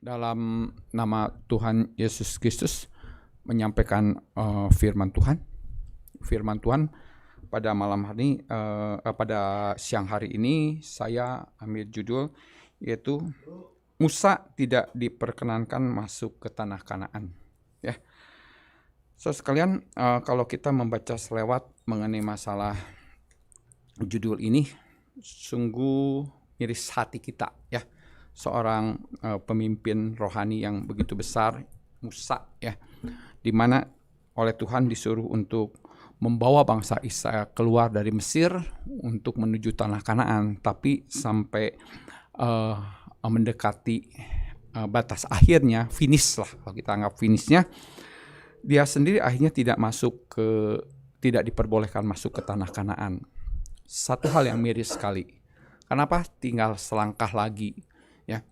Dalam nama Tuhan Yesus Kristus menyampaikan firman Tuhan. Firman Tuhan pada malam hari, pada siang hari ini saya ambil judul yaitu Musa tidak diperkenankan masuk ke tanah Kanaan. Ya, sekalian, kalau kita membaca selewat mengenai masalah judul ini, sungguh miris hati kita, ya. Seorang pemimpin rohani yang begitu besar, Musa, ya, di mana oleh Tuhan disuruh untuk membawa bangsa Israel keluar dari Mesir untuk menuju tanah Kanaan, tapi sampai mendekati batas akhirnya, finish lah, kalau kita anggap finishnya, dia sendiri akhirnya tidak diperbolehkan masuk ke tanah Kanaan. Satu hal yang miris sekali. Kenapa? Tinggal selangkah lagi. Ya,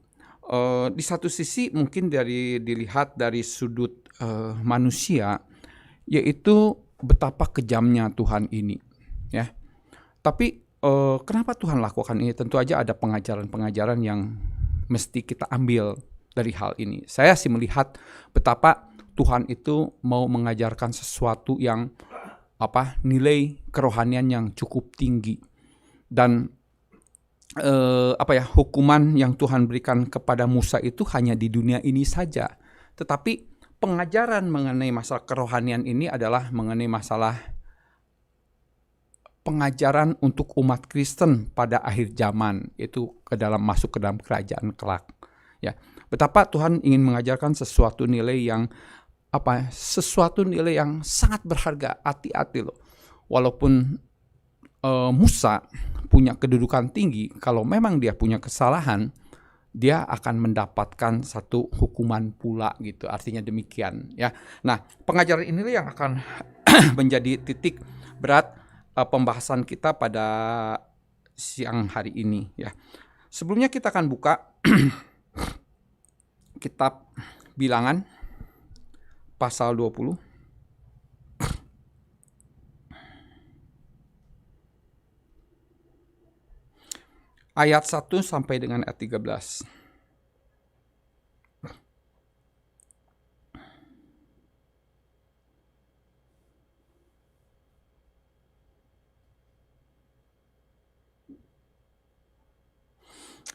di satu sisi mungkin dilihat dari sudut manusia, yaitu betapa kejamnya Tuhan ini. Ya, tapi kenapa Tuhan lakukan ini? Tentu aja ada pengajaran-pengajaran yang mesti kita ambil dari hal ini. Saya sih melihat betapa Tuhan itu mau mengajarkan sesuatu yang nilai kerohanian yang cukup tinggi, dan hukuman yang Tuhan berikan kepada Musa itu hanya di dunia ini saja. Tetapi pengajaran mengenai masalah kerohanian ini adalah mengenai masalah pengajaran untuk umat Kristen pada akhir zaman, itu masuk ke dalam kerajaan kelak. Ya, betapa Tuhan ingin mengajarkan sesuatu nilai yang sangat berharga. Hati-hati loh. Walaupun Musa punya kedudukan tinggi, kalau memang dia punya kesalahan, dia akan mendapatkan satu hukuman pula gitu. Artinya demikian, ya. Nah, pengajaran inilah yang akan menjadi titik berat pembahasan kita pada siang hari ini, ya. Sebelumnya kita akan buka kitab Bilangan pasal 20. Ayat 1 sampai dengan ayat 13.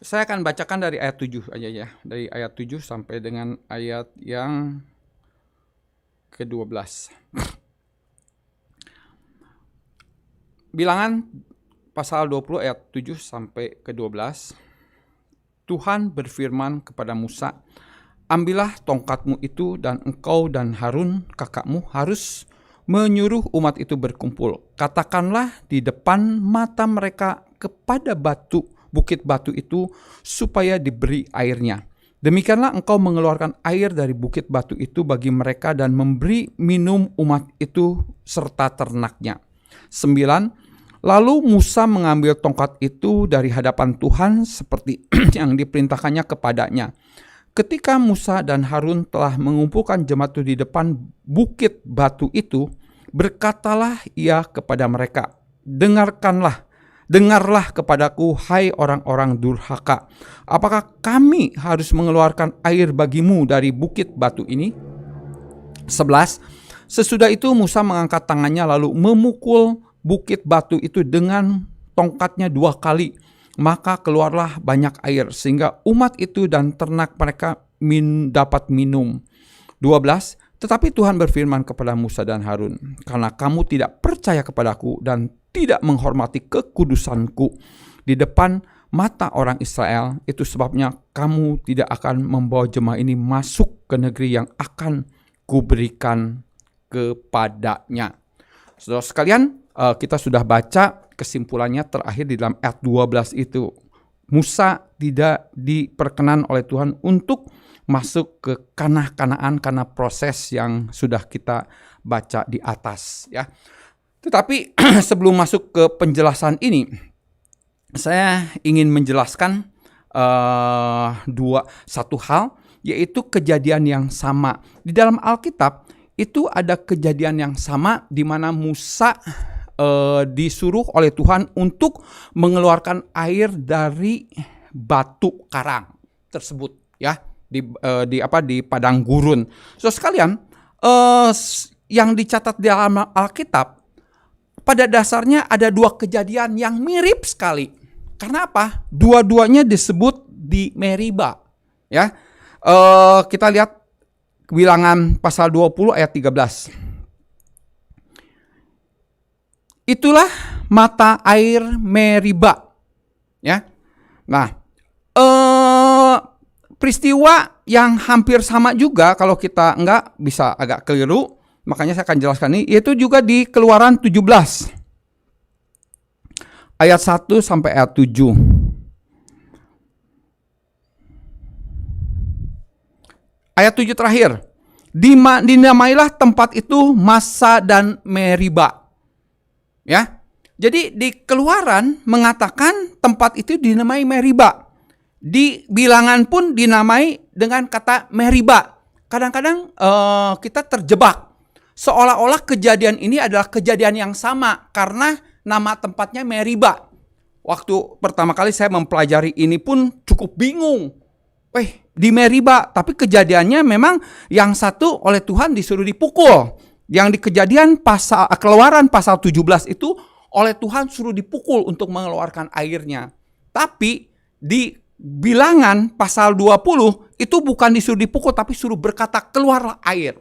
Saya akan bacakan dari ayat 7 aja, ya. Dari ayat 7 sampai dengan ayat yang ke-12. Bilangan pasal 20 ayat 7 sampai ke-12. Tuhan berfirman kepada Musa, "Ambillah tongkatmu itu dan engkau dan Harun kakakmu harus menyuruh umat itu berkumpul. Katakanlah di depan mata mereka kepada bukit batu itu supaya diberi airnya. Demikianlah engkau mengeluarkan air dari bukit batu itu bagi mereka dan memberi minum umat itu serta ternaknya." 9. Lalu Musa mengambil tongkat itu dari hadapan Tuhan seperti yang diperintahkannya kepadanya. Ketika Musa dan Harun telah mengumpulkan jemaat itu di depan bukit batu itu, berkatalah ia kepada mereka, Dengarlah kepadaku, hai orang-orang durhaka. Apakah kami harus mengeluarkan air bagimu dari bukit batu ini? 11. Sesudah itu Musa mengangkat tangannya lalu memukul bukit batu itu dengan tongkatnya 2 kali. Maka keluarlah banyak air sehingga umat itu dan ternak mereka dapat minum. 12. Tetapi Tuhan berfirman kepada Musa dan Harun, "Karena kamu tidak percaya kepadaku dan tidak menghormati kekudusanku di depan mata orang Israel, itu sebabnya kamu tidak akan membawa jemaah ini masuk ke negeri yang akan kuberikan kepadanya." Saudara sekalian, kita sudah baca kesimpulannya terakhir di dalam ayat 12 itu. Musa tidak diperkenan oleh Tuhan untuk masuk ke tanah Kanaan karena proses yang sudah kita baca di atas, ya. Tetapi sebelum masuk ke penjelasan ini, saya ingin menjelaskan satu hal, yaitu kejadian yang sama. Di dalam Alkitab itu ada kejadian yang sama di mana Musa disuruh oleh Tuhan untuk mengeluarkan air dari batu karang tersebut, ya. di padang gurun. So sekalian, yang dicatat di dalam Alkitab pada dasarnya ada dua kejadian yang mirip sekali. Karena apa? Dua-duanya disebut di Meriba. Ya, kita lihat Bilangan pasal 20 ayat 13. Itulah mata air Meriba. Ya, nah, peristiwa yang hampir sama juga kalau kita enggak bisa agak keliru. Makanya saya akan jelaskan ini, yaitu juga di Keluaran 17 ayat 1 sampai ayat 7. Ayat 7 terakhir. Dinamailah tempat itu Massa dan Meriba. Ya. Jadi di Keluaran mengatakan tempat itu dinamai Meriba. Di Bilangan pun dinamai dengan kata Meriba. Kadang-kadang kita terjebak. Seolah-olah kejadian ini adalah kejadian yang sama karena nama tempatnya Meriba. Waktu pertama kali saya mempelajari ini pun cukup bingung. Di Meriba, tapi kejadiannya memang yang satu oleh Tuhan disuruh dipukul. Yang di Kejadian Keluaran pasal 17 itu oleh Tuhan suruh dipukul untuk mengeluarkan airnya. Tapi di Bilangan pasal 20 itu bukan disuruh dipukul tapi suruh berkata keluarlah air.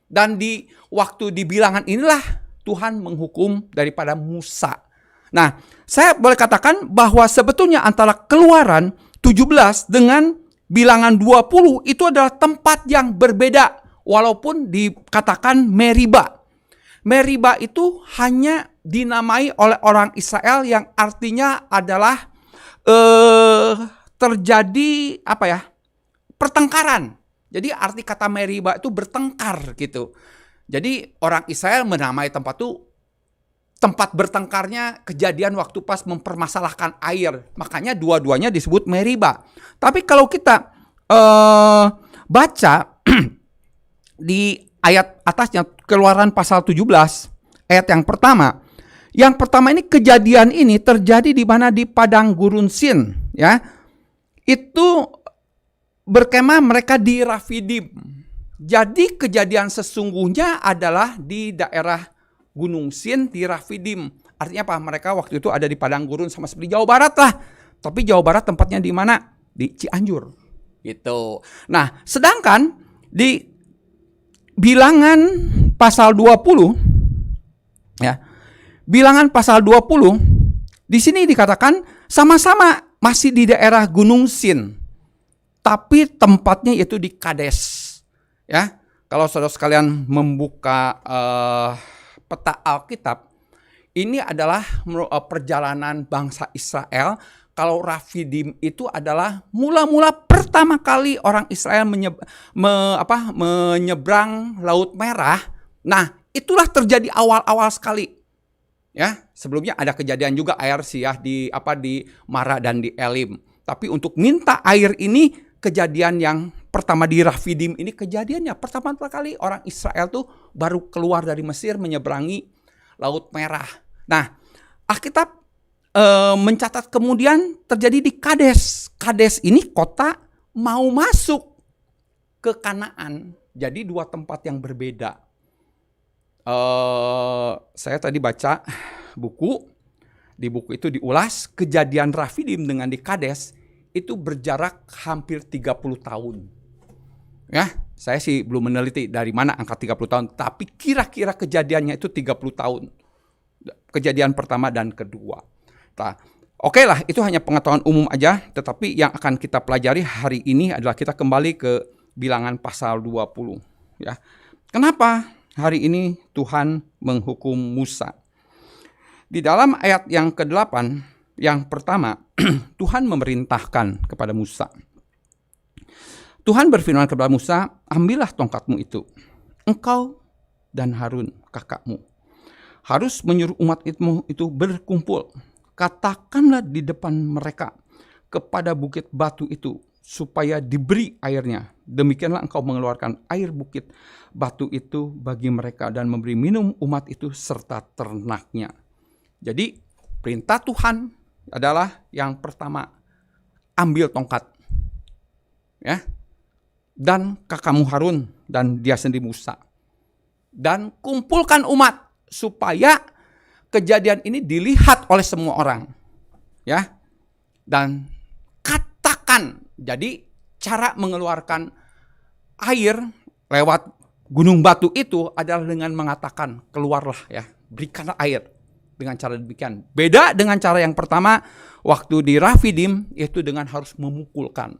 Dan di waktu di Bilangan inilah Tuhan menghukum daripada Musa. Nah, saya boleh katakan bahwa sebetulnya antara Keluaran 17 dengan Bilangan 20 itu adalah tempat yang berbeda walaupun dikatakan Meriba. Meriba itu hanya dinamai oleh orang Israel yang artinya adalah terjadi pertengkaran. Jadi arti kata Meriba itu bertengkar gitu. Jadi orang Israel menamai tempat itu tempat bertengkarnya kejadian waktu pas mempermasalahkan air. Makanya dua-duanya disebut Meriba. Tapi kalau kita baca di ayat atasnya Keluaran pasal 17 ayat yang pertama. Yang pertama ini kejadian ini terjadi di mana di padang gurun Sin, ya. Itu berkemah mereka di Rafidim. Jadi kejadian sesungguhnya adalah di daerah Gunung Sin di Rafidim. Artinya apa? Mereka waktu itu ada di padang gurun sama seperti Jawa Barat lah. Tapi Jawa Barat tempatnya di mana? Di Cianjur. Gitu. Nah, sedangkan di Bilangan pasal 20 ya. Bilangan pasal 20 di sini dikatakan sama-sama masih di daerah Gunung Sin. Tapi tempatnya yaitu di Kades. Ya. Kalau saudara sekalian membuka peta Alkitab, ini adalah perjalanan bangsa Israel. Kalau Rafidim itu adalah mula-mula pertama kali orang Israel menyeberang Laut Merah. Nah, itulah terjadi awal-awal sekali. Ya, sebelumnya ada kejadian juga air siah di Mara dan di Elim. Tapi untuk minta air ini kejadian yang pertama di Rafidim ini kejadiannya pertama kali orang Israel tuh baru keluar dari Mesir menyeberangi Laut Merah. Nah, Alkitab mencatat kemudian terjadi di Kades. Kades ini kota mau masuk ke Kanaan. Jadi dua tempat yang berbeda. Saya tadi baca buku. Di buku itu diulas kejadian Rafidim dengan di Kades itu berjarak hampir 30 tahun. Ya, saya sih belum meneliti dari mana angka 30 tahun, tapi kira-kira kejadiannya itu 30 tahun. Kejadian pertama dan kedua. Nah, oke lah, itu hanya pengetahuan umum aja, tetapi yang akan kita pelajari hari ini adalah kita kembali ke Bilangan pasal 20, ya. Kenapa hari ini Tuhan menghukum Musa? Di dalam ayat yang ke-8, yang pertama, Tuhan memerintahkan kepada Musa. Tuhan berfirman kepada Musa, ambillah tongkatmu itu. Engkau dan Harun, kakakmu, harus menyuruh umat itu berkumpul. Katakanlah di depan mereka kepada bukit batu itu, supaya diberi airnya. Demikianlah engkau mengeluarkan air bukit batu itu bagi mereka dan memberi minum umat itu serta ternaknya. Jadi perintah Tuhan adalah yang pertama, ambil tongkat. Ya. dan kakakmu Harun dan dia sendiri Musa. Dan kumpulkan umat supaya kejadian ini dilihat oleh semua orang. Ya. Dan katakan, jadi cara mengeluarkan air lewat gunung batu itu adalah dengan mengatakan, keluarlah ya, berikanlah air. Dengan cara demikian. Beda dengan cara yang pertama waktu di Rafidim, yaitu dengan harus memukulkan.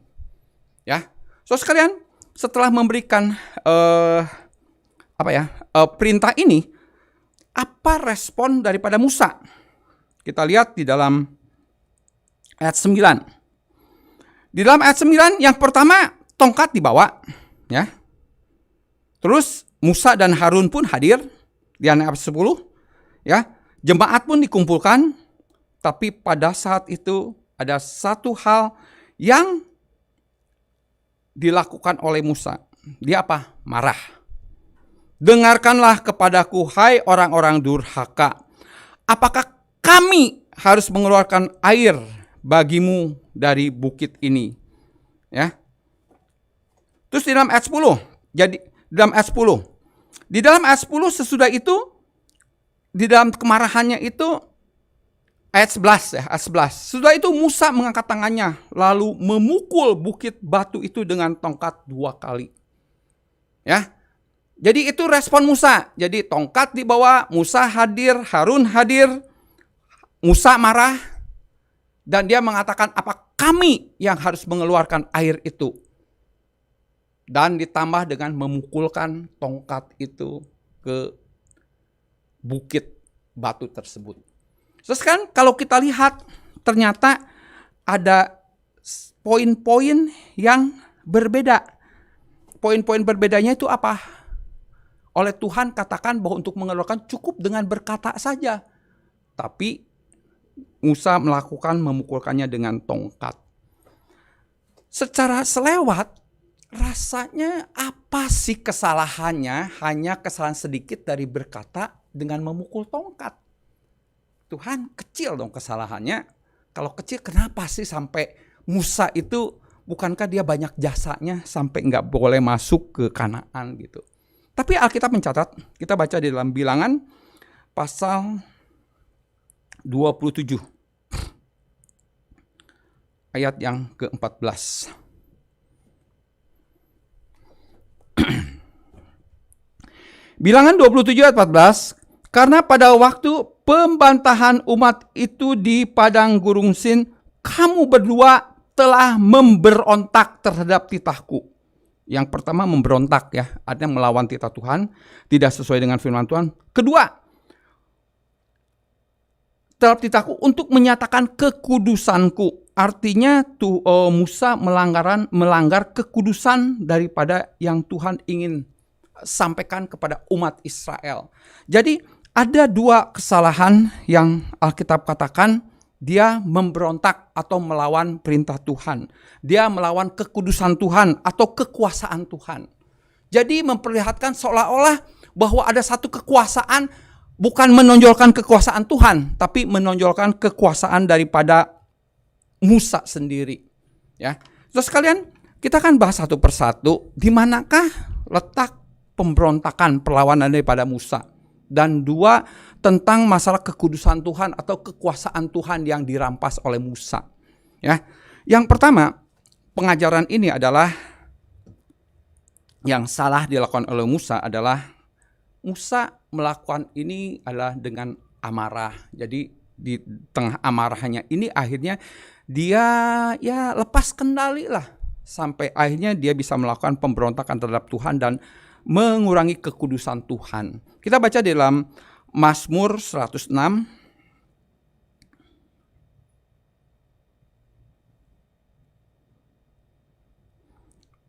Ya, so sekalian, setelah memberikan perintah ini, apa respon daripada Musa? Kita lihat di dalam ayat 9. Di dalam ayat 9 yang pertama tongkat dibawa, ya. Terus Musa dan Harun pun hadir di ayat 10, ya. Jemaat pun dikumpulkan, tapi pada saat itu ada satu hal yang dilakukan oleh Musa. Dia apa? Marah. Dengarkanlah kepadaku, hai orang-orang durhaka. Apakah kami harus mengeluarkan air bagimu dari bukit ini? Ya. Terus di dalam ayat 10. Jadi di dalam ayat 10 sesudah itu, di dalam kemarahannya itu ayat 11 ya, ayat 11. Setelah itu Musa mengangkat tangannya lalu memukul bukit batu itu dengan tongkat 2 kali. Ya. Jadi itu respon Musa. Jadi tongkat dibawa, Musa hadir, Harun hadir, Musa marah dan dia mengatakan apa kami yang harus mengeluarkan air itu. Dan ditambah dengan memukulkan tongkat itu ke bukit batu tersebut. Terus kan kalau kita lihat ternyata ada poin-poin yang berbeda. Poin-poin berbedanya itu apa? Oleh Tuhan katakan bahwa untuk mengeluarkan cukup dengan berkata saja. Tapi Musa memukulkannya dengan tongkat. Secara selewat, rasanya apa sih kesalahannya? Hanya kesalahan sedikit dari berkata dengan memukul tongkat. Tuhan, kecil dong kesalahannya. Kalau kecil kenapa sih sampai Musa itu, bukankah dia banyak jasanya sampai nggak boleh masuk ke Kanaan gitu. Tapi Alkitab mencatat, kita baca di dalam Bilangan pasal 27 ayat yang ke-14. Bilangan 27 ayat 14, karena pada waktu pembantahan umat itu di padang gurun Sin, kamu berdua telah memberontak terhadap titahku. Yang pertama memberontak ya, artinya melawan titah Tuhan, tidak sesuai dengan firman Tuhan. Kedua, terhadap titahku untuk menyatakan kekudusanku. Artinya Musa melanggar kekudusan daripada yang Tuhan ingin sampaikan kepada umat Israel. Jadi ada 2 kesalahan yang Alkitab katakan, dia memberontak atau melawan perintah Tuhan. Dia melawan kekudusan Tuhan atau kekuasaan Tuhan. Jadi memperlihatkan seolah-olah bahwa ada satu kekuasaan, bukan menonjolkan kekuasaan Tuhan, tapi menonjolkan kekuasaan daripada Musa sendiri. Ya, terus sekalian, kita kan bahas satu persatu, di manakah letak pemberontakan perlawanan daripada Musa. Dan 2 tentang masalah kekudusan Tuhan atau kekuasaan Tuhan yang dirampas oleh Musa. Ya, yang pertama, pengajaran ini adalah yang salah dilakukan oleh Musa adalah Musa melakukan ini adalah dengan amarah. Jadi di tengah amarahnya ini akhirnya dia ya lepas kendali lah sampai akhirnya dia bisa melakukan pemberontakan terhadap Tuhan dan mengurangi kekudusan Tuhan. Kita baca di dalam Mazmur 106.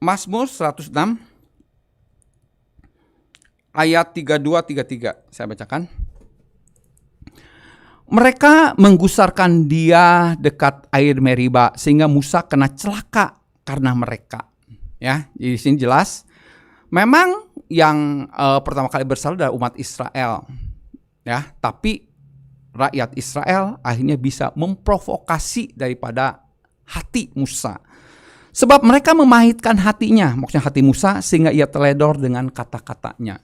Mazmur 106 ayat 32-33. Saya bacakan. Mereka menggusarkan dia dekat air Meriba sehingga Musa kena celaka karena mereka. Ya, di sini jelas. Memang yang pertama kali bersalah adalah umat Israel, ya. Tapi rakyat Israel akhirnya bisa memprovokasi daripada hati Musa, Sebab mereka memahitkan hatinya, maksudnya hati Musa, sehingga ia teledor dengan kata-katanya.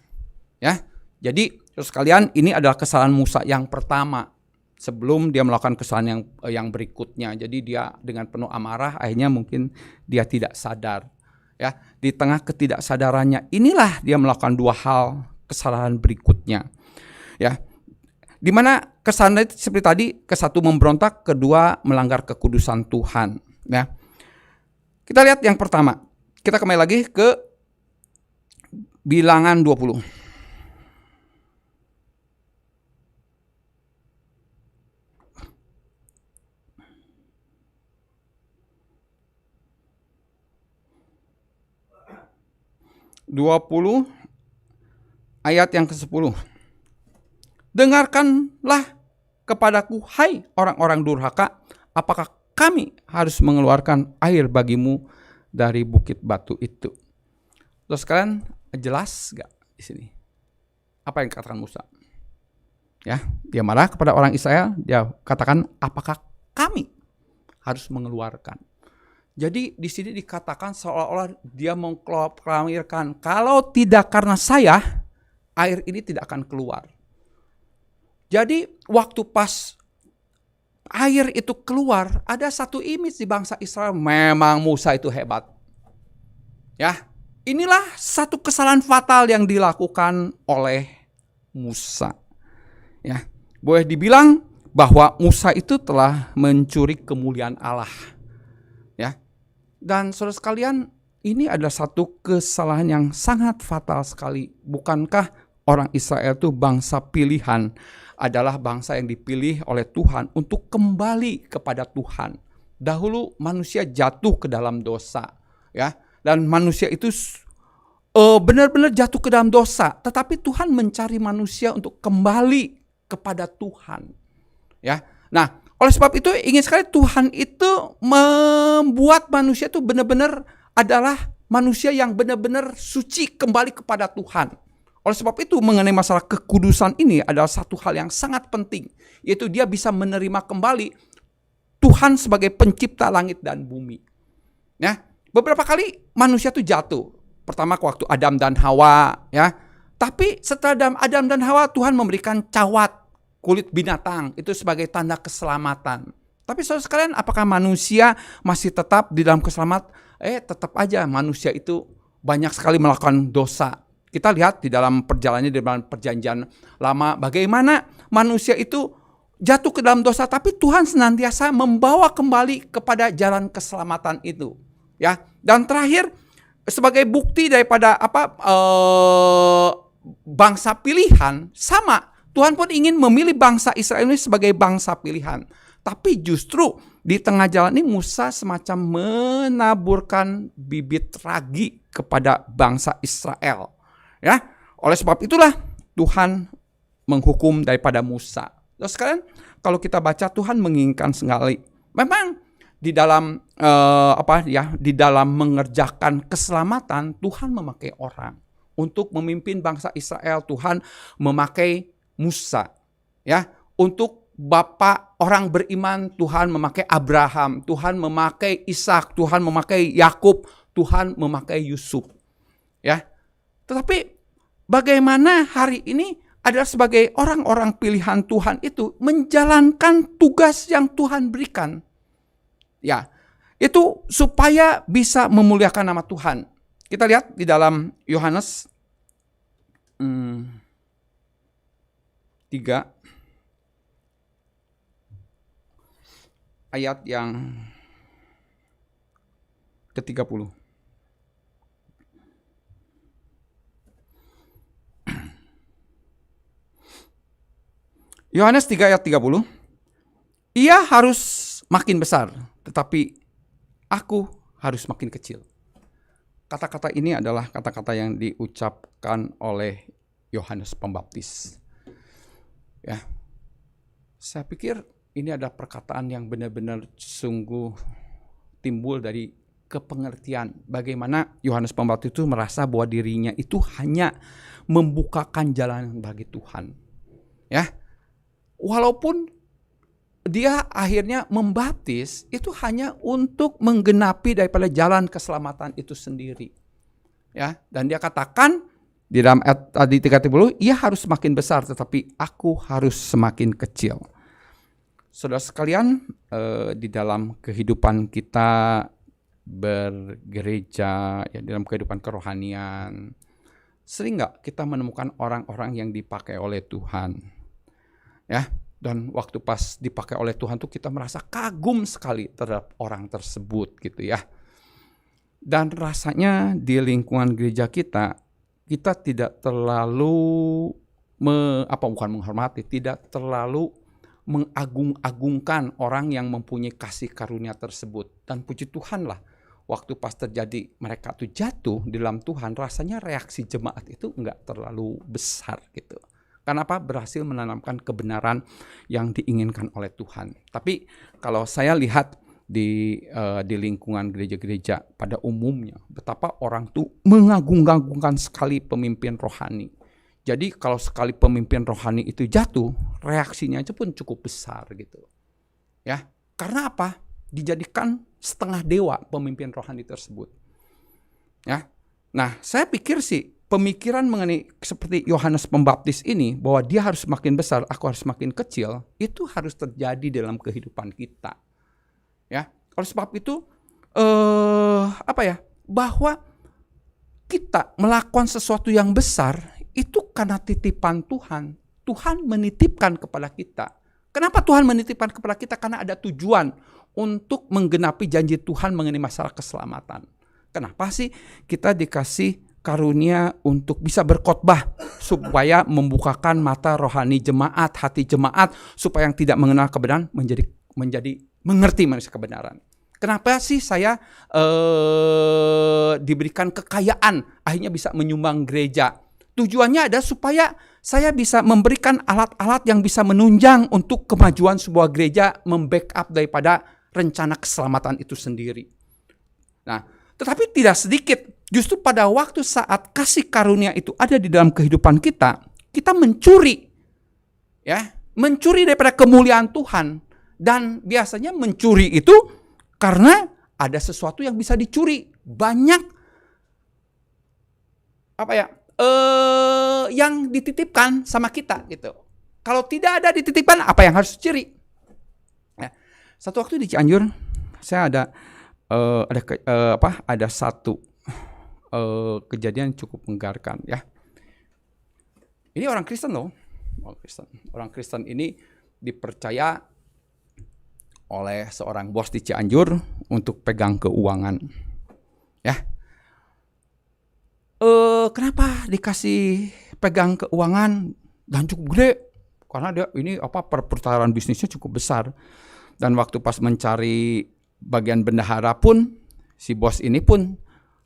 Ya, jadi terus sekalian, ini adalah kesalahan Musa yang pertama sebelum dia melakukan kesalahan yang berikutnya. Jadi dia dengan penuh amarah, akhirnya mungkin dia tidak sadar. Ya, di tengah ketidaksadarannya inilah dia melakukan dua hal kesalahan berikutnya. Ya, di mana kesalahan itu seperti tadi, ke satu memberontak, kedua melanggar kekudusan Tuhan. Ya. Kita lihat yang pertama. Kita kembali lagi ke Bilangan 20. Ayat yang ke-10. Dengarkanlah kepadaku, hai orang-orang durhaka, apakah kami harus mengeluarkan air bagimu dari bukit batu itu? Terus kalian jelas gak di sini? Apa yang dikatakan Musa? Ya, dia marah kepada orang Israel, dia katakan, apakah kami harus mengeluarkan? Jadi di sini dikatakan seolah-olah dia mengklamirkan, kalau tidak karena saya, air ini tidak akan keluar. Jadi waktu pas air itu keluar, ada satu image di bangsa Israel, memang Musa itu hebat. Ya, inilah satu kesalahan fatal yang dilakukan oleh Musa. Ya, boleh dibilang bahwa Musa itu telah mencuri kemuliaan Allah. Ya, dan saudara sekalian, ini adalah satu kesalahan yang sangat fatal sekali. Bukankah orang Israel itu bangsa pilihan? Adalah bangsa yang dipilih oleh Tuhan untuk kembali kepada Tuhan. Dahulu manusia jatuh ke dalam dosa, ya, dan manusia itu benar-benar jatuh ke dalam dosa. Tetapi Tuhan mencari manusia untuk kembali kepada Tuhan, ya. Nah, oleh sebab itu ingin sekali Tuhan itu membuat manusia itu benar-benar adalah manusia yang benar-benar suci kembali kepada Tuhan. Oleh sebab itu mengenai masalah kekudusan ini adalah satu hal yang sangat penting, yaitu dia bisa menerima kembali Tuhan sebagai pencipta langit dan bumi. Ya, beberapa kali manusia itu jatuh. Pertama waktu Adam dan Hawa, ya. Tapi setelah Adam dan Hawa, Tuhan memberikan cawat kulit binatang itu sebagai tanda keselamatan. Tapi saudara sekalian, apakah manusia masih tetap di dalam keselamatan? Tetap aja manusia itu banyak sekali melakukan dosa. Kita lihat di dalam perjalanannya di dalam perjanjian lama, bagaimana manusia itu jatuh ke dalam dosa, tapi Tuhan senantiasa membawa kembali kepada jalan keselamatan itu. Ya, dan terakhir sebagai bukti daripada bangsa pilihan, sama Tuhan pun ingin memilih bangsa Israel ini sebagai bangsa pilihan. Tapi justru di tengah jalan ini Musa semacam menaburkan bibit ragi kepada bangsa Israel. Ya, oleh sebab itulah Tuhan menghukum daripada Musa. Terus sekalian, kalau kita baca Tuhan menginginkan sekali, memang di dalam di dalam mengerjakan keselamatan Tuhan memakai orang untuk memimpin bangsa Israel. Tuhan memakai Musa, ya, untuk bapak orang beriman. Tuhan memakai Abraham, Tuhan memakai Ishak, Tuhan memakai Yakub, Tuhan memakai Yusuf, ya. Tetapi bagaimana hari ini adalah sebagai orang-orang pilihan Tuhan itu menjalankan tugas yang Tuhan berikan. Ya, itu supaya bisa memuliakan nama Tuhan. Kita lihat di dalam Yohanes 3 ayat yang ke-30. Yohanes 3 ayat 30. Ia harus makin besar, tetapi aku harus makin kecil. Kata-kata ini adalah kata-kata yang diucapkan oleh Yohanes Pembaptis. Ya, saya pikir ini adalah perkataan yang benar-benar sungguh timbul dari kepengertian bagaimana Yohanes Pembaptis itu merasa bahwa dirinya itu hanya membukakan jalan bagi Tuhan. Ya, walaupun dia akhirnya membaptis itu hanya untuk menggenapi daripada jalan keselamatan itu sendiri. Ya, dan dia katakan di dalam ayat tadi 30, ia harus semakin besar tetapi aku harus semakin kecil. Saudara sekalian, di dalam kehidupan kita bergereja, ya, dalam kehidupan kerohanian, sering nggak kita menemukan orang-orang yang dipakai oleh Tuhan, ya? Dan waktu pas dipakai oleh Tuhan tuh kita merasa kagum sekali terhadap orang tersebut, gitu ya. Dan rasanya di lingkungan gereja kita tidak terlalu bukan menghormati, tidak terlalu mengagung-agungkan orang yang mempunyai kasih karunia tersebut. Dan puji Tuhan lah, waktu pas terjadi mereka tuh jatuh di dalam Tuhan, rasanya reaksi jemaat itu enggak terlalu besar gitu. Kenapa? Berhasil menanamkan kebenaran yang diinginkan oleh Tuhan. Tapi kalau saya lihat di lingkungan gereja-gereja pada umumnya, betapa orang tuh mengagung-agungkan sekali pemimpin rohani. Jadi kalau sekali pemimpin rohani itu jatuh, reaksinya aja pun cukup besar gitu. Ya, karena apa? Dijadikan setengah dewa pemimpin rohani tersebut. Ya. Nah, saya pikir sih pemikiran mengenai seperti Yohanes Pembaptis ini, bahwa dia harus semakin besar, aku harus semakin kecil, itu harus terjadi dalam kehidupan kita. Ya, oleh sebab itu bahwa kita melakukan sesuatu yang besar itu karena titipan Tuhan. Tuhan menitipkan kepada kita. Kenapa Tuhan menitipkan kepada kita? Karena ada tujuan untuk menggenapi janji Tuhan mengenai masalah keselamatan. Kenapa sih kita dikasih karunia untuk bisa berkhotbah supaya membukakan mata rohani jemaat, hati jemaat, supaya yang tidak mengenal kebenaran menjadi mengerti manusia kebenaran. Kenapa sih saya diberikan kekayaan, akhirnya bisa menyumbang gereja? Tujuannya adalah supaya saya bisa memberikan alat-alat yang bisa menunjang untuk kemajuan sebuah gereja, membackup daripada rencana keselamatan itu sendiri. Nah, tetapi tidak sedikit, justru pada waktu saat kasih karunia itu ada di dalam kehidupan kita, kita mencuri, ya, mencuri daripada kemuliaan Tuhan. Dan biasanya mencuri itu karena ada sesuatu yang bisa dicuri. Banyak yang dititipkan sama kita gitu. Kalau tidak ada dititipkan, apa yang harus dicuri? Ya. Satu waktu di Cianjur, saya ada satu kejadian cukup menggegarkan ya. Ini orang Kristen loh, orang Kristen ini dipercaya oleh seorang bos di Cianjur untuk pegang keuangan, ya. Kenapa dikasih pegang keuangan dan cukup gede? Karena dia ini perputaran bisnisnya cukup besar. Dan waktu pas mencari bagian bendahara pun, si bos ini pun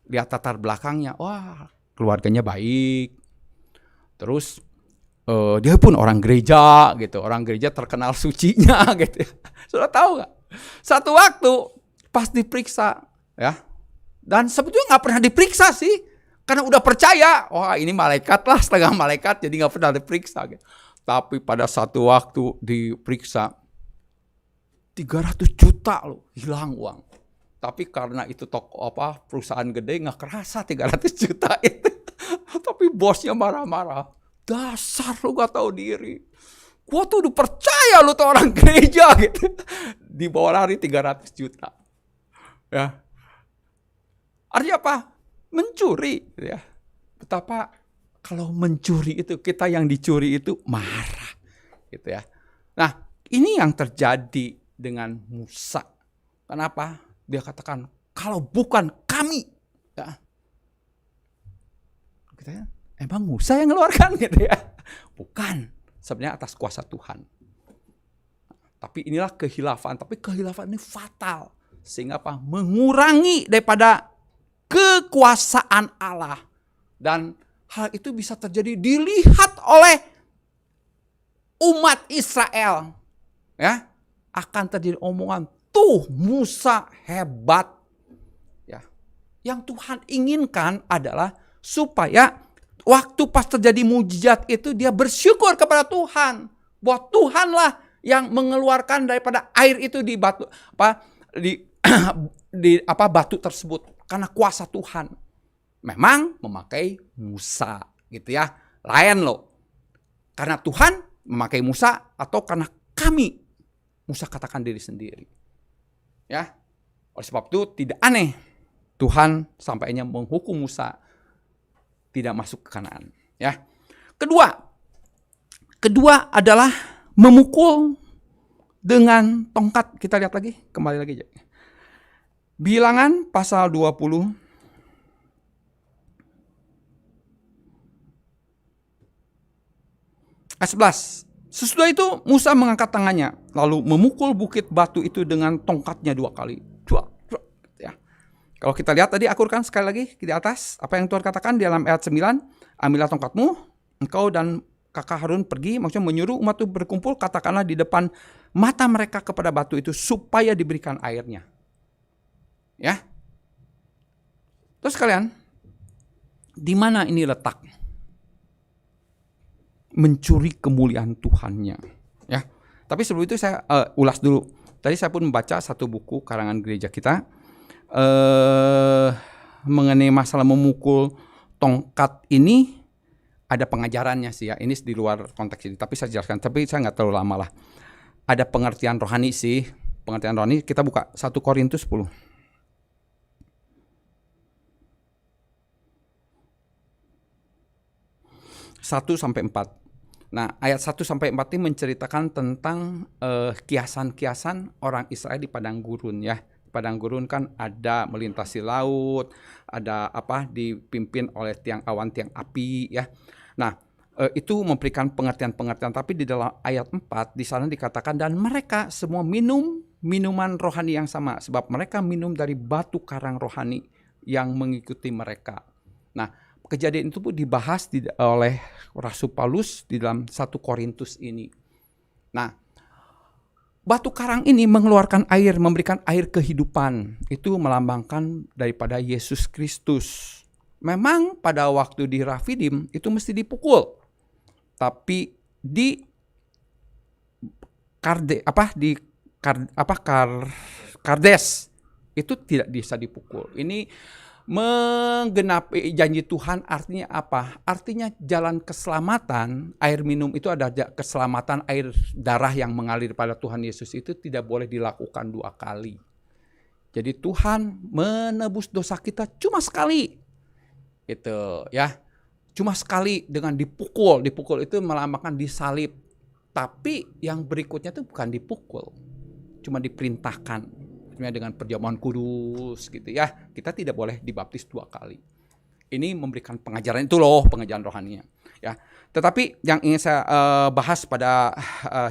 lihat latar belakangnya, wah keluarganya baik. Terus dia pun orang gereja gitu, orang gereja terkenal sucinya gitu. Sudah tahu nggak? Satu waktu pas diperiksa, ya, dan sebetulnya nggak pernah diperiksa sih. Karena udah percaya, wah ini malaikat lah, setengah malaikat, jadi nggak pernah diperiksa. Gitu. Tapi pada satu waktu diperiksa, 300 juta loh, hilang uang. Tapi karena itu perusahaan gede, nggak kerasa 300 juta itu. Tapi bosnya marah-marah. Dasar lu gak tahu diri. Gua tuh udah percaya lu tuh orang gereja gitu. Dibawa lari 300 juta. Ya. Artinya apa? Mencuri ya. Betapa kalau mencuri itu, kita yang dicuri itu marah gitu ya. Nah, ini yang terjadi dengan Musa. Kenapa? Dia katakan, kalau bukan kami, ya. Gitu ya. Emang Musa yang ngeluarkan gitu ya? Bukan, sebenarnya atas kuasa Tuhan. Tapi inilah kehilafan, tapi kehilafan ini fatal. Sehingga apa? Mengurangi daripada kekuasaan Allah. Dan hal itu bisa terjadi dilihat oleh umat Israel. Ya, akan terjadi omongan, tuh Musa hebat. Ya. Yang Tuhan inginkan adalah supaya waktu pas terjadi mujizat itu dia bersyukur kepada Tuhan. Bahwa Tuhanlah yang mengeluarkan daripada air itu di batu di batu tersebut karena kuasa Tuhan. Memang memakai Musa gitu ya. Lain loh. Karena Tuhan memakai Musa atau karena kami, Musa katakan diri sendiri. Ya. Oleh sebab itu tidak aneh Tuhan sampainya menghukum Musa tidak masuk ke Kanaan, ya. Kedua adalah memukul dengan tongkat. Kita lihat lagi, kembali lagi. Bilangan pasal 20 ayat 11. Sesudah itu Musa mengangkat tangannya lalu memukul bukit batu itu dengan tongkatnya 2 kali. Ya. Kalau kita lihat tadi akurkan sekali lagi di atas apa yang Tuhan katakan di dalam ayat 9, ambillah tongkatmu, engkau dan kakak Harun pergi, maksudnya menyuruh umat itu berkumpul, katakanlah di depan mata mereka kepada batu itu supaya diberikan airnya. Ya. Terus kalian, di mana ini letak? Mencuri kemuliaan Tuhannya. Ya. Tapi sebelum itu saya ulas dulu. Tadi saya pun membaca satu buku karangan gereja kita mengenai masalah memukul tongkat ini. Ada pengajarannya sih ya, ini di luar konteks ini, tapi saya jelaskan, tapi saya nggak terlalu lama lah. Ada pengertian rohani sih, pengertian rohani, kita buka 1 Korintus 10. 1-4. Nah, ayat 1-4 ini menceritakan tentang kiasan-kiasan orang Israel di padang gurun ya. Padang gurun kan ada melintasi laut, ada dipimpin oleh tiang awan, tiang api ya. Nah, itu memberikan pengertian-pengertian, tapi di dalam ayat 4 di sana dikatakan dan mereka semua minum minuman rohani yang sama sebab mereka minum dari batu karang rohani yang mengikuti mereka. Nah, kejadian itu pun dibahas oleh Rasul Paulus di dalam 1 Korintus ini. Nah, batu karang ini mengeluarkan air, memberikan air kehidupan. Itu melambangkan daripada Yesus Kristus. Memang pada waktu di Rafidim itu mesti dipukul. Tapi di Kardes itu tidak bisa dipukul. Ini menggenapi janji Tuhan, artinya apa? Artinya jalan keselamatan, air minum itu ada keselamatan, air darah yang mengalir pada Tuhan Yesus itu tidak boleh dilakukan 2 kali. Jadi Tuhan menebus dosa kita cuma sekali. Gitu ya. Cuma sekali dengan dipukul. Dipukul itu melambangkan disalib. Tapi yang berikutnya itu bukan dipukul. Cuma diperintahkan. Dengan perjamuan kudus gitu ya. Kita tidak boleh dibaptis 2 kali. Ini memberikan pengajaran itu loh, pengajaran rohaninya. Ya. Tetapi yang ingin saya bahas pada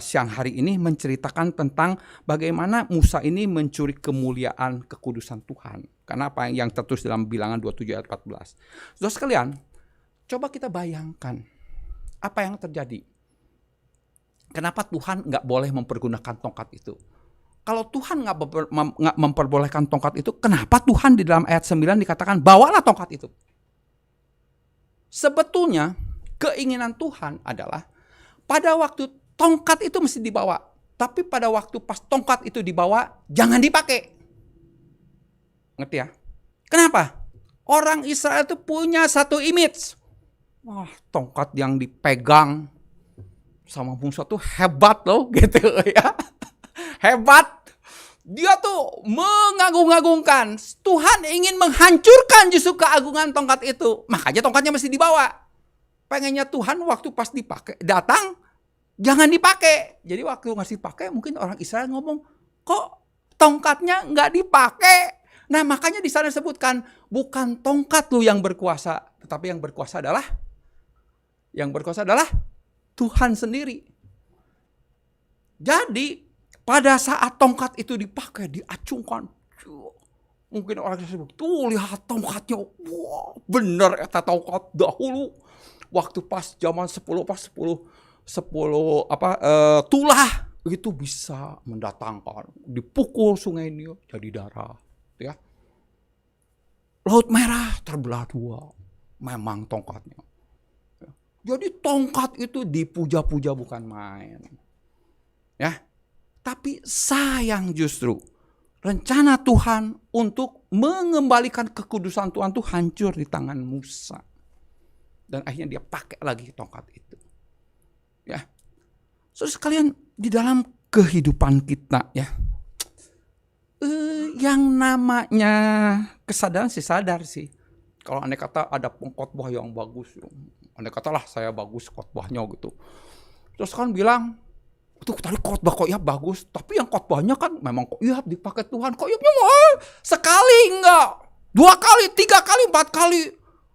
siang hari ini menceritakan tentang bagaimana Musa ini mencuri kemuliaan kekudusan Tuhan. Karena apa yang tertulis dalam Bilangan 27 ayat 14. Saudara sekalian, coba kita bayangkan apa yang terjadi. Kenapa Tuhan nggak boleh mempergunakan tongkat itu? Kalau Tuhan nggak memperbolehkan tongkat itu, kenapa Tuhan di dalam ayat 9 dikatakan bawalah tongkat itu? Sebetulnya keinginan Tuhan adalah pada waktu tongkat itu mesti dibawa. Tapi pada waktu pas tongkat itu dibawa, jangan dipakai. Ngerti ya? Kenapa? Orang Israel itu punya satu image. Wah, tongkat yang dipegang sama Musa tuh hebat loh gitu ya. Hebat. Dia tuh mengagung-agungkan. Tuhan ingin menghancurkan justru keagungan tongkat itu. Makanya tongkatnya mesti dibawa. Pengennya Tuhan waktu pas dipakai, datang, jangan dipakai. Jadi waktu ngasih pakai mungkin orang Israel ngomong, kok tongkatnya nggak dipakai? Nah makanya di sana disebutkan, bukan tongkat lu yang berkuasa. Tetapi yang berkuasa adalah Tuhan sendiri. Jadi pada saat tongkat itu dipakai, diacungkan. Mungkin orang tersebut, tuh lihat tongkatnya. Wah bener eta tongkat dahulu. Waktu pas zaman 10 tulah. Itu bisa mendatangkan. Dipukul sungai Nil jadi darah. Ya. Laut Merah terbelah 2. Memang tongkatnya. Jadi tongkat itu dipuja-puja bukan main. Ya. Tapi sayang justru rencana Tuhan untuk mengembalikan kekudusan Tuhan itu hancur di tangan Musa. Dan akhirnya dia pakai lagi tongkat itu. Ya. Saudara sekalian, di dalam kehidupan kita ya, yang namanya kesadaran sih sadar sih. Kalau andai kata ada pengkhotbah yang bagus, andai katalah saya bagus khotbahnya gitu. Terus kan bilang, itu tadi khotbah kok ya bagus, tapi yang khotbahnya kan memang kok ya dipakai Tuhan, kok ya sekali enggak, 2 kali, 3 kali, 4 kali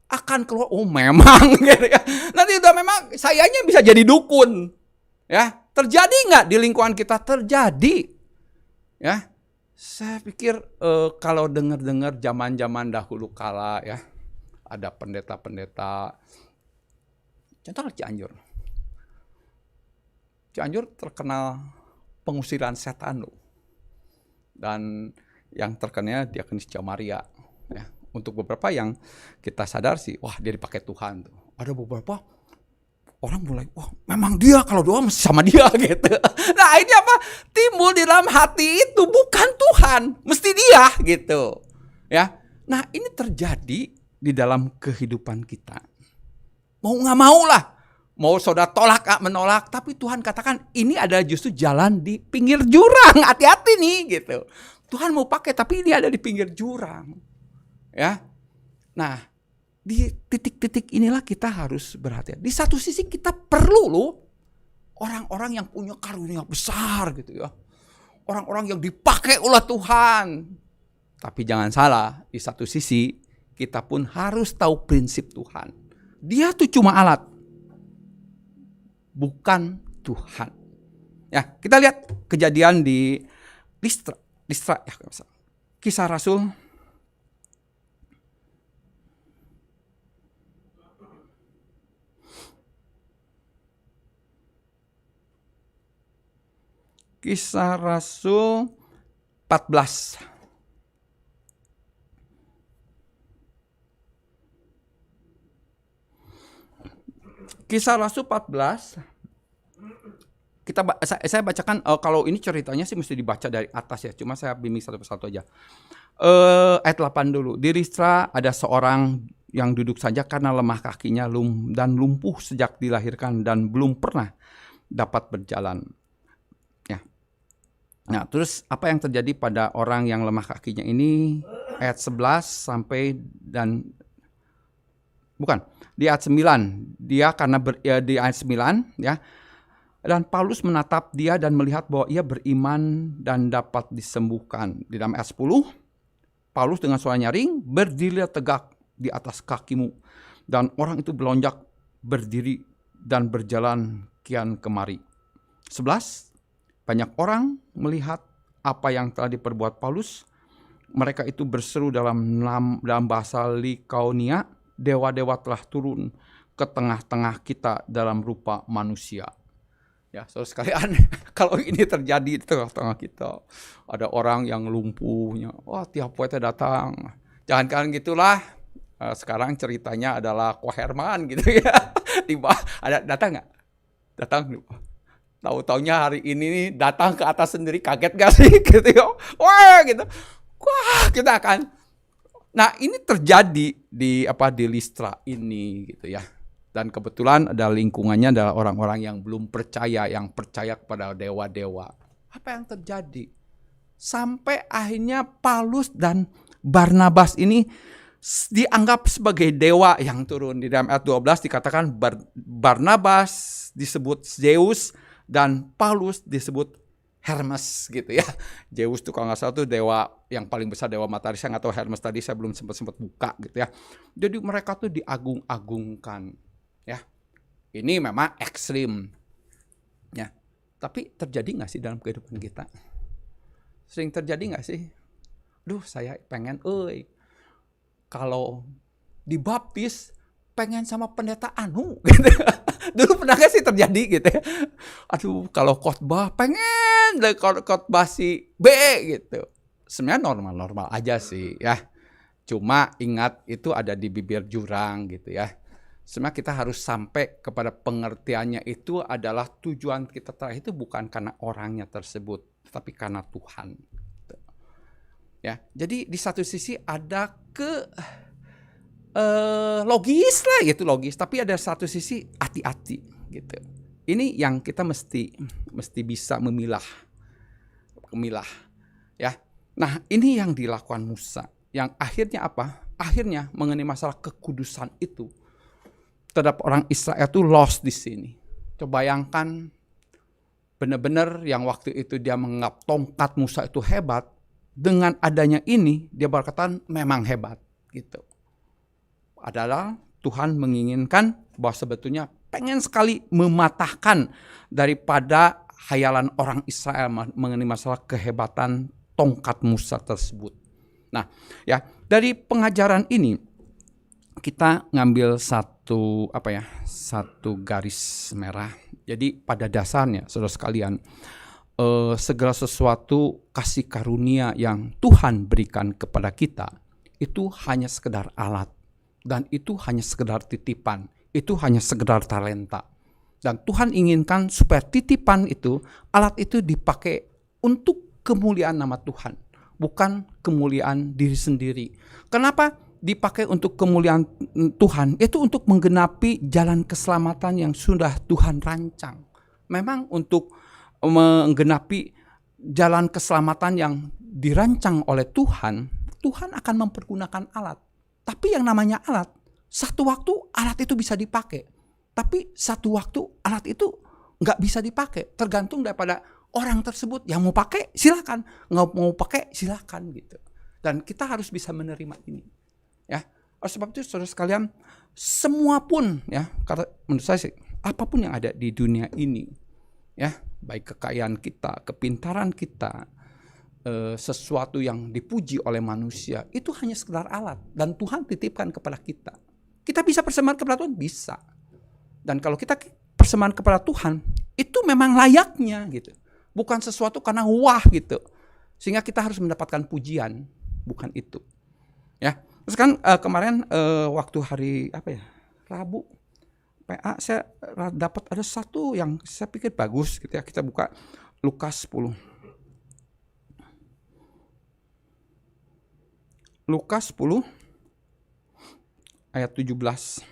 akan keluar. Oh memang gitu ya. Nanti udah memang sayanya bisa jadi dukun. Ya, terjadi enggak di lingkungan kita? Terjadi. Ya. Saya pikir kalau dengar-dengar zaman-zaman dahulu kala ya, ada pendeta-pendeta, contoh Cianjur. Cianjur terkenal pengusiran setan loh. Dan yang terkenal Diakonis Jamaria. Ya. Untuk beberapa yang kita sadar sih, wah dia dipakai Tuhan tuh. Ada beberapa orang mulai, wah memang dia kalau doa mesti sama dia gitu. Nah ini apa? Timbul di dalam hati itu bukan Tuhan, mesti dia gitu. Ya. Nah ini terjadi di dalam kehidupan kita. Mau nggak mau lah. Mau saudara tolak menolak, tapi Tuhan katakan ini adalah justru jalan di pinggir jurang. Hati-hati nih gitu. Tuhan mau pakai tapi ini ada di pinggir jurang. Ya. Nah, di titik-titik inilah kita harus berhati-hati. Di satu sisi kita perlu loh orang-orang yang punya karunia besar gitu ya. Orang-orang yang dipakai oleh Tuhan. Tapi jangan salah, di satu sisi kita pun harus tahu prinsip Tuhan. Dia tuh cuma alat. Bukan Tuhan. Ya, kita lihat kejadian di Listra ya, Kisah Rasul Kisah Rasul 14. Kisah Rasul 14. Saya bacakan, kalau ini ceritanya sih mesti dibaca dari atas ya. Cuma saya bimbing satu persatu aja. Ayat 8 dulu. Di Listra ada seorang yang duduk saja karena lemah kakinya dan lumpuh sejak dilahirkan dan belum pernah dapat berjalan. Ya. Nah, terus apa yang terjadi pada orang yang lemah kakinya ini? Ayat 11 sampai di ayat 9. Dia karena di ayat 9 ya. Dan Paulus menatap dia dan melihat bahwa ia beriman dan dapat disembuhkan. Di dalam ayat 10, Paulus dengan suara nyaring, berdirilah tegak di atas kakimu. Dan orang itu melonjak berdiri dan berjalan kian kemari. 11, banyak orang melihat apa yang telah diperbuat Paulus. Mereka itu berseru dalam bahasa Likaonia, dewa-dewa telah turun ke tengah-tengah kita dalam rupa manusia. Ya, saudara sekalian, kalau ini terjadi di tengah-tengah kita, ada orang yang lumpuhnya, wah tiap poetnya datang. Jangankan gitulah, sekarang ceritanya adalah Ko Herman gitu ya. Tiba ada datang nggak? Datang. Tahu-taunya hari ini nih datang ke atas sendiri, kaget gak sih? Gitu ya. Wah gitu. Wah kita akan. Nah ini terjadi di Listra ini gitu ya. Dan kebetulan ada lingkungannya adalah orang-orang yang belum percaya, yang percaya kepada dewa-dewa. Apa yang terjadi? Sampai akhirnya Paulus dan Barnabas ini dianggap sebagai dewa yang turun. Di dalam ayat 12 dikatakan Barnabas disebut Zeus dan Paulus disebut Hermes gitu ya. Zeus itu kalau nggak salah tuh dewa yang paling besar, dewa matahari. Saya nggak tahu Hermes tadi, saya belum sempat buka gitu ya. Jadi mereka tuh diagung-agungkan. Ya, ini memang ekstrim, ya. Tapi terjadi nggak sih dalam kehidupan kita? Sering terjadi nggak sih? Duh, saya pengen, kalau dibaptis pengen sama pendeta anu, gitu. Dulu pernah nggak sih terjadi gitu? Aduh, kalau khotbah pengen khotbah si B gitu. Sebenarnya normal-normal aja sih, ya. Cuma ingat itu ada di bibir jurang gitu ya. Sebenarnya kita harus sampai kepada pengertiannya itu adalah tujuan kita terakhir itu bukan karena orangnya tersebut, tapi karena Tuhan. Ya, jadi di satu sisi ada logis lah, gitu logis, tapi ada satu sisi hati-hati gitu. Ini yang kita mesti bisa memilah, ya. Nah, ini yang dilakukan Musa. Yang akhirnya apa? Akhirnya mengenai masalah kekudusan itu terhadap orang Israel itu lost di sini. Coba bayangkan benar-benar yang waktu itu dia menganggap tongkat Musa itu hebat, dengan adanya ini dia berkata memang hebat gitu. Adalah Tuhan menginginkan bahwa sebetulnya pengen sekali mematahkan daripada hayalan orang Israel mengenai masalah kehebatan tongkat Musa tersebut. Nah, ya, dari pengajaran ini kita ngambil satu garis merah. Jadi pada dasarnya, saudara sekalian, segala sesuatu kasih karunia yang Tuhan berikan kepada kita itu hanya sekedar alat, dan itu hanya sekedar titipan, itu hanya sekedar talenta. Dan Tuhan inginkan supaya titipan itu, alat itu dipakai untuk kemuliaan nama Tuhan, bukan kemuliaan diri sendiri. Kenapa dipakai untuk kemuliaan Tuhan? Itu untuk menggenapi jalan keselamatan yang sudah Tuhan rancang. Memang untuk menggenapi jalan keselamatan yang dirancang oleh Tuhan, Tuhan akan mempergunakan alat. Tapi yang namanya alat, satu waktu alat itu bisa dipakai, tapi satu waktu alat itu nggak bisa dipakai. Tergantung daripada orang tersebut. Yang mau pakai silakan, nggak mau pakai silakan gitu. Dan kita harus bisa menerima ini. Ya, oleh sebab itu saudara sekalian, semua pun ya, karena menurut saya sih, apapun yang ada di dunia ini, ya, baik kekayaan kita, kepintaran kita, sesuatu yang dipuji oleh manusia, itu hanya sekedar alat dan Tuhan titipkan kepada kita. Kita bisa persembahan kepada Tuhan, bisa. Dan kalau kita persembahan kepada Tuhan, itu memang layaknya gitu. Bukan sesuatu karena wah gitu. Sehingga kita harus mendapatkan pujian, bukan itu. Ya. Terus kan kemarin waktu hari Rabu PA, saya dapat ada satu yang saya pikir bagus gitu ya. Kita buka Lukas 10. Lukas 10 ayat 17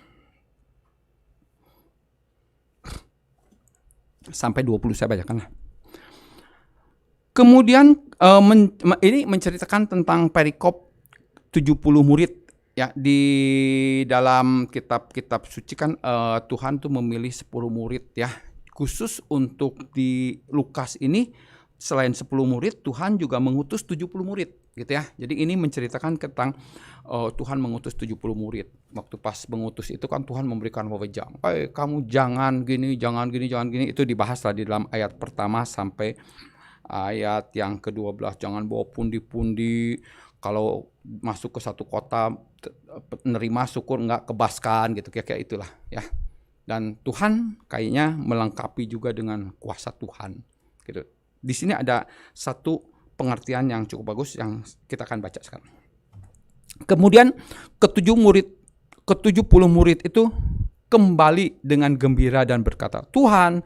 sampai 20 saya bacakan lah. Kemudian ini menceritakan tentang perikop 70 murid ya. Di dalam kitab suci kan Tuhan tuh memilih 10 murid ya. Khusus untuk di Lukas ini, selain 10 murid, Tuhan juga mengutus 70 murid gitu ya. Jadi ini menceritakan tentang Tuhan mengutus 70 murid. Waktu pas mengutus itu kan Tuhan memberikan wewenang. Kamu jangan gini, jangan gini, jangan gini. Itu dibahas lah di dalam ayat pertama sampai ayat yang ke-12. Jangan bawa pundi-pundi. Kalau masuk ke satu kota, nerima syukur, enggak kebaskan gitu, kayak itulah ya. Dan Tuhan kayaknya melengkapi juga dengan kuasa Tuhan gitu. Di sini ada satu pengertian yang cukup bagus yang kita akan baca sekarang. Kemudian ke-70 murid itu kembali dengan gembira dan berkata, Tuhan,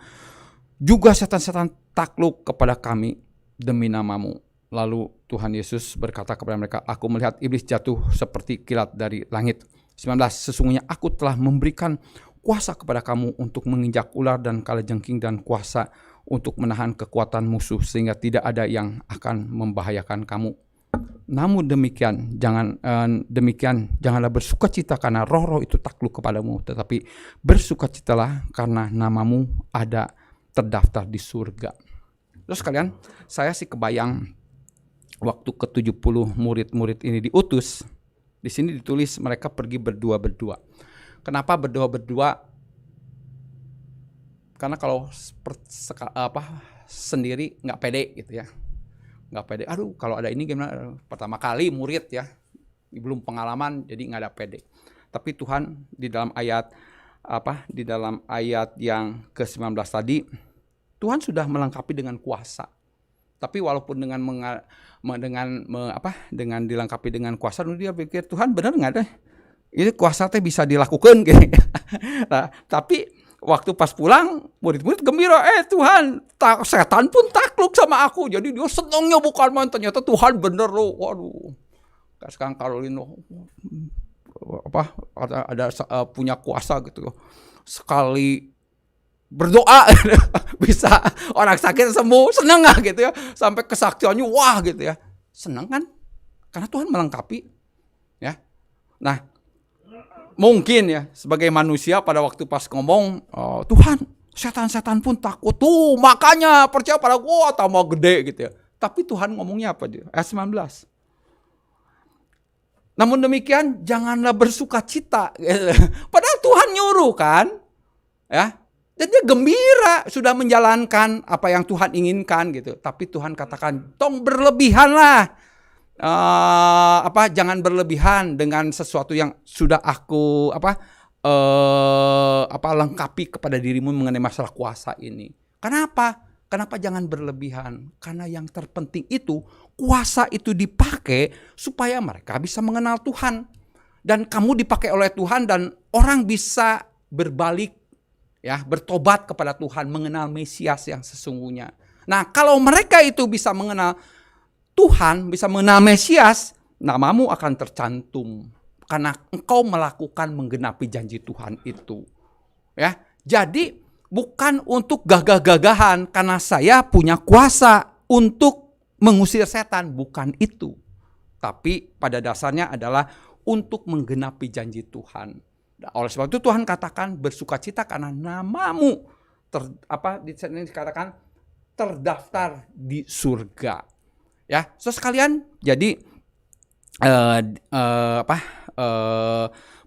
juga setan-setan takluk kepada kami demi nama-Mu. Lalu Tuhan Yesus berkata kepada mereka, aku melihat iblis jatuh seperti kilat dari langit. 19, sesungguhnya aku telah memberikan kuasa kepada kamu untuk menginjak ular dan kalajengking, dan kuasa untuk menahan kekuatan musuh, sehingga tidak ada yang akan membahayakan kamu. Namun demikian janganlah bersukacita karena roh-roh itu takluk kepadamu, tetapi bersukacitalah karena namamu ada terdaftar di surga. Terus kalian, saya sih kebayang waktu ke-70 murid-murid ini diutus, di sini ditulis mereka pergi berdua-berdua. Kenapa berdua-berdua? Karena kalau sendiri nggak pede gitu ya, nggak pede. Aduh, kalau ada ini gimana? Pertama kali murid ya, belum pengalaman, jadi nggak ada pede. Tapi Tuhan di dalam ayat yang ke-19 tadi, Tuhan sudah melengkapi dengan kuasa. Tapi walaupun dengan dilengkapi dengan kuasa, dia pikir Tuhan benar nggak ada Itu kuasa teh bisa dilakukan gitu. Nah, tapi waktu pas pulang, murid-murid gembira, Tuhan, setan pun takluk sama aku. Jadi dia senangnya bukan main, ternyata Tuhan bener loh. Waduh. Sekarang Carolino ada punya kuasa gitu. Sekali berdoa bisa orang sakit sembuh, seneng gak gitu ya, sampai kesaktiannya wah gitu ya, seneng kan, karena Tuhan melengkapi ya. Nah mungkin ya sebagai manusia pada waktu pas ngomong, Tuhan setan-setan pun takut tuh, makanya percaya pada gua tambah gede gitu ya. Tapi Tuhan ngomongnya apa dia? Ayat 19. Namun demikian janganlah bersuka cita. Padahal Tuhan nyuruh kan, ya. Dan dia gembira sudah menjalankan apa yang Tuhan inginkan gitu. Tapi Tuhan katakan, tong berlebihanlah. Jangan berlebihan dengan sesuatu yang sudah aku lengkapi kepada dirimu mengenai masalah kuasa ini. Kenapa? Kenapa jangan berlebihan? Karena yang terpenting itu kuasa itu dipakai supaya mereka bisa mengenal Tuhan. Dan kamu dipakai oleh Tuhan dan orang bisa berbalik, ya, bertobat kepada Tuhan, mengenal Mesias yang sesungguhnya. Nah, kalau mereka itu bisa mengenal Tuhan, bisa mengenal Mesias, namamu akan tercantum karena engkau melakukan menggenapi janji Tuhan itu. Ya, jadi bukan untuk gagah-gagahan karena saya punya kuasa untuk mengusir setan, bukan itu. Tapi pada dasarnya adalah untuk menggenapi janji Tuhan. Oleh sebab itu Tuhan katakan bersukacita karena namamu dikatakan terdaftar di surga. Ya, sekalian, jadi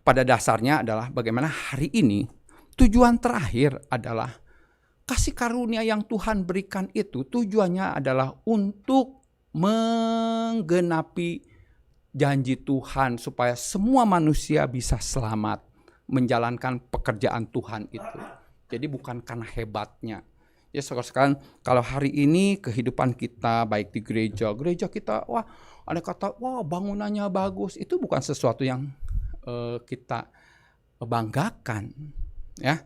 pada dasarnya adalah bagaimana hari ini tujuan terakhir adalah kasih karunia yang Tuhan berikan itu tujuannya adalah untuk menggenapi janji Tuhan supaya semua manusia bisa selamat menjalankan pekerjaan Tuhan itu. Jadi bukan karena hebatnya. Ya sekarang kalau hari ini kehidupan kita baik di gereja kita ada kata bangunannya bagus, itu bukan sesuatu yang kita banggakan, ya.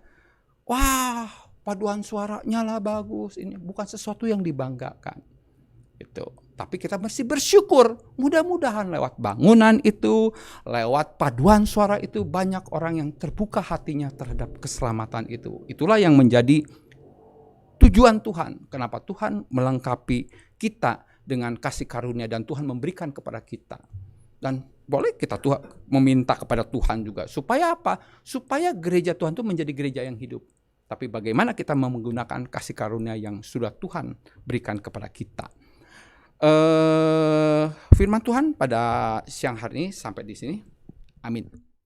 Wah, paduan suaranya lah bagus, ini bukan sesuatu yang dibanggakan. Itu. Tapi kita mesti bersyukur, mudah-mudahan lewat bangunan itu, lewat paduan suara itu banyak orang yang terbuka hatinya terhadap keselamatan itu. Itulah yang menjadi tujuan Tuhan. Kenapa Tuhan melengkapi kita dengan kasih karunia dan Tuhan memberikan kepada kita. Dan boleh kita meminta kepada Tuhan juga. Supaya apa? Supaya gereja Tuhan itu menjadi gereja yang hidup. Tapi bagaimana kita menggunakan kasih karunia yang sudah Tuhan berikan kepada kita. Firman Tuhan pada siang hari ini sampai di sini. Amin.